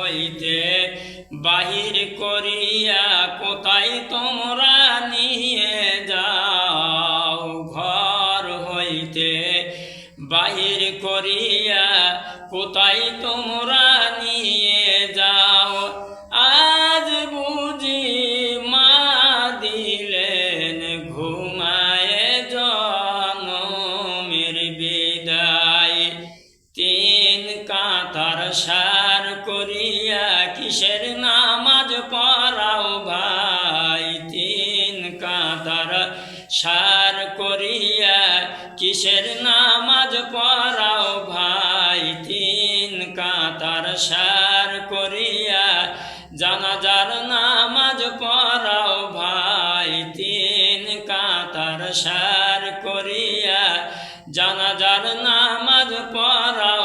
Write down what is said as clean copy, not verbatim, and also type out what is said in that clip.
হইতে বাহির করিয়া কোথায় তোমরা নিয়ে যাও, ঘর হইতে বাহির করিয়া কোথায় তোমরা নিয়ে যাও। আজ বুঝি মা দিলেন ঘুমায়ে জনমের বিদায়। তিন কাঁথার সার করিয়া কিসের নামাজ পড়াও ভাই, তিন কাঁথার সার করিয়া কিসের নামাজ পড়াও ভাই, তিন কাঁথার সার করিয়া জানাজার নামাজ পড়াও ভাই, তিন কাঁথার সার করিয়া জানাজার নামাজ পড়াও।